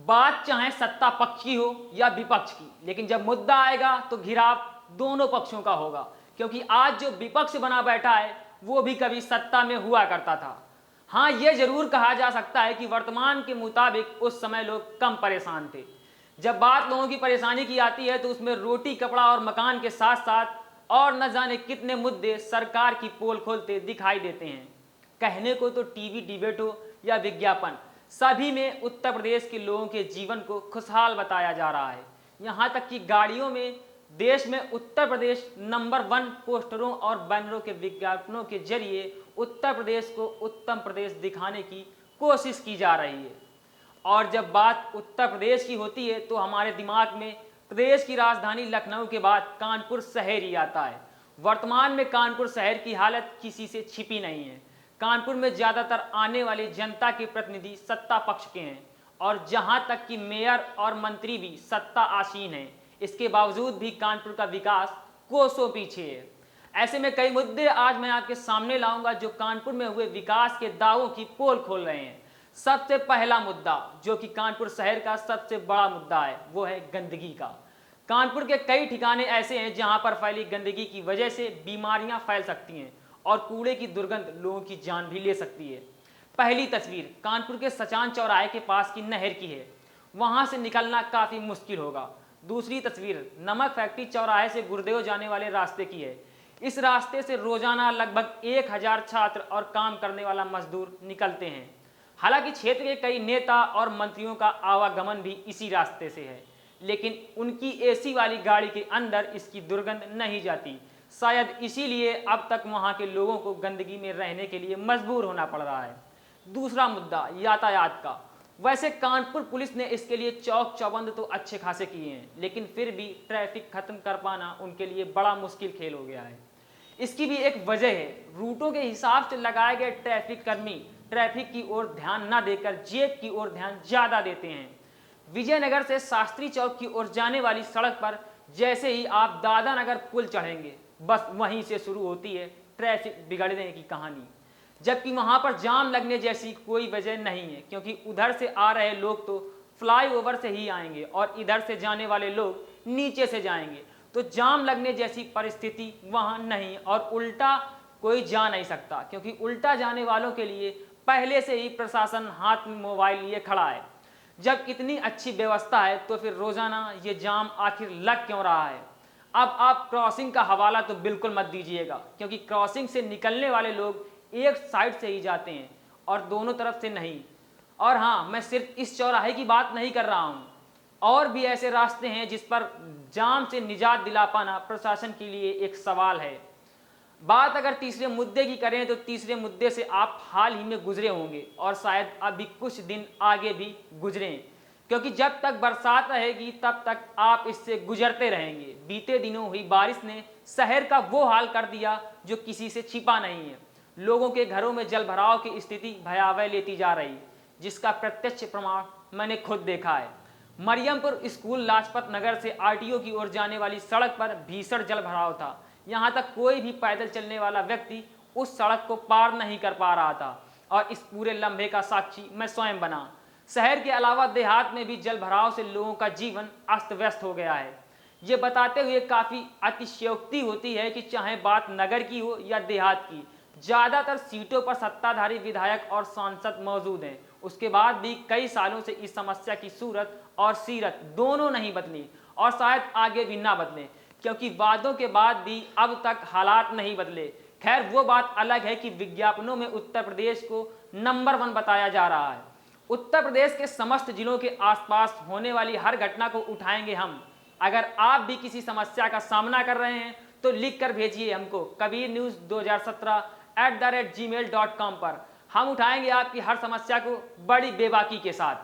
बात चाहे सत्ता पक्ष की हो या विपक्ष की, लेकिन जब मुद्दा आएगा तो घिराव दोनों पक्षों का होगा, क्योंकि आज जो विपक्ष बना बैठा है वो भी कभी सत्ता में हुआ करता था। हाँ, ये जरूर कहा जा सकता है कि वर्तमान के मुताबिक उस समय लोग कम परेशान थे। जब बात लोगों की परेशानी की आती है तो उसमें रोटी, कपड़ा और मकान के साथ साथ और न जाने कितने मुद्दे सरकार की पोल खोलते दिखाई देते हैं। कहने को तो टीवी डिबेट हो या विज्ञापन, सभी में उत्तर प्रदेश के लोगों के जीवन को खुशहाल बताया जा रहा है। यहाँ तक कि गाड़ियों में देश में उत्तर प्रदेश नंबर 1 पोस्टरों और बैनरों के विज्ञापनों के जरिए उत्तर प्रदेश को उत्तम प्रदेश दिखाने की कोशिश की जा रही है। और जब बात उत्तर प्रदेश की होती है तो हमारे दिमाग में प्रदेश की राजधानी लखनऊ के बाद कानपुर शहर ही आता है। वर्तमान में कानपुर शहर की हालत किसी से छिपी नहीं है। कानपुर में ज़्यादातर आने वाली जनता के प्रतिनिधि सत्ता पक्ष के हैं और जहां तक कि मेयर और मंत्री भी सत्ता आसीन हैं। इसके बावजूद भी कानपुर का विकास कोसों पीछे है। ऐसे में कई मुद्दे आज मैं आपके सामने लाऊंगा जो कानपुर में हुए विकास के दावों की पोल खोल रहे हैं। सबसे पहला मुद्दा, जो कि कानपुर शहर का सबसे बड़ा मुद्दा है, वो है गंदगी का। कानपुर के कई ठिकाने ऐसे हैं जहां पर फैली गंदगी की वजह से बीमारियां फैल सकती हैं और कूड़े की दुर्गंध लोगों की जान भी ले सकती है। पहली तस्वीर कानपुर के सचान चौराहे के पास की नहर की है, वहां से निकलना काफी मुश्किल होगा। दूसरी तस्वीर नमक फैक्ट्री चौराहे से गुरुदेव जाने वाले रास्ते की है। इस रास्ते से रोजाना लगभग 1000 छात्र और काम करने वाला मजदूर निकलते हैं। हालांकि क्षेत्र के कई नेता और मंत्रियों का आवागमन भी इसी रास्ते से है, लेकिन उनकी एसी वाली गाड़ी के अंदर इसकी दुर्गंध नहीं जाती। शायद इसीलिए अब तक वहां के लोगों को गंदगी में रहने के लिए मजबूर होना पड़ रहा है। दूसरा मुद्दा यातायात का। वैसे कानपुर पुलिस ने इसके लिए चौक चौबंद तो अच्छे खासे किए हैं, लेकिन फिर भी ट्रैफिक खत्म कर पाना उनके लिए बड़ा मुश्किल खेल हो गया है। इसकी भी एक वजह है, रूटों के हिसाब से लगाए गए ट्रैफिक कर्मी ट्रैफिक की ओर ध्यान न देकर जेब की ओर ध्यान ज्यादा देते हैं। विजयनगर से शास्त्री चौक की ओर जाने वाली सड़क पर जैसे ही आप दादानगर पुल चढ़ेंगे, बस वहीं से शुरू होती है ट्रैफिक बिगड़ने की कहानी। जबकि वहां पर जाम लगने जैसी कोई वजह नहीं है, क्योंकि उधर से आ रहे लोग तो फ्लाईओवर से ही आएंगे और इधर से जाने वाले लोग नीचे से जाएंगे, तो जाम लगने जैसी परिस्थिति वहां नहीं और उल्टा कोई जा नहीं सकता, क्योंकि उल्टा जाने वालों के लिए पहले से ही प्रशासन हाथ में मोबाइल लिए खड़ा है। जब इतनी अच्छी व्यवस्था है तो फिर रोजाना ये जाम आखिर लग क्यों रहा है? अब आप क्रॉसिंग का हवाला तो बिल्कुल मत दीजिएगा, क्योंकि क्रॉसिंग से निकलने वाले लोग एक साइड से ही जाते हैं और दोनों तरफ से नहीं। और हाँ, मैं सिर्फ इस चौराहे की बात नहीं कर रहा हूँ, और भी ऐसे रास्ते हैं जिस पर जाम से निजात दिला पाना प्रशासन के लिए एक सवाल है। बात अगर तीसरे मुद्दे की करें तो तीसरे मुद्दे से आप हाल ही में गुजरे होंगे और शायद अभी कुछ दिन आगे भी गुजरें, क्योंकि जब तक बरसात रहेगी तब तक आप इससे गुजरते रहेंगे। बीते दिनों हुई बारिश ने शहर का वो हाल कर दिया जो किसी से छिपा नहीं है। लोगों के घरों में जल भराव की स्थिति भयावह लेती जा रही, जिसका प्रत्यक्ष प्रमाण मैंने खुद देखा है। मरियमपुर स्कूल लाजपत नगर से आरटीओ की ओर जाने वाली सड़क पर भीषण जल भराव था। यहाँ तक कोई भी पैदल चलने वाला व्यक्ति उस सड़क को पार नहीं कर पा रहा था, और इस पूरे लम्हे का साक्षी मैं स्वयं बना। शहर के अलावा देहात में भी जल भराव से लोगों का जीवन अस्त व्यस्त हो गया है। ये बताते हुए काफ़ी अतिशयोक्ति होती है कि चाहे बात नगर की हो या देहात की, ज़्यादातर सीटों पर सत्ताधारी विधायक और सांसद मौजूद हैं। उसके बाद भी कई सालों से इस समस्या की सूरत और सीरत दोनों नहीं बदली और शायद आगे भी ना बदले, क्योंकि वादों के बाद भी अब तक हालात नहीं बदले। खैर, वो बात अलग है कि विज्ञापनों में उत्तर प्रदेश को नंबर 1 बताया जा रहा है। उत्तर प्रदेश के समस्त जिलों के आसपास होने वाली हर घटना को उठाएंगे हम। अगर आप भी किसी समस्या का सामना कर रहे हैं तो लिख कर भेजिए हमको kabirnews2017@gmail.com पर। हम उठाएंगे आपकी हर समस्या को बड़ी बेबाकी के साथ।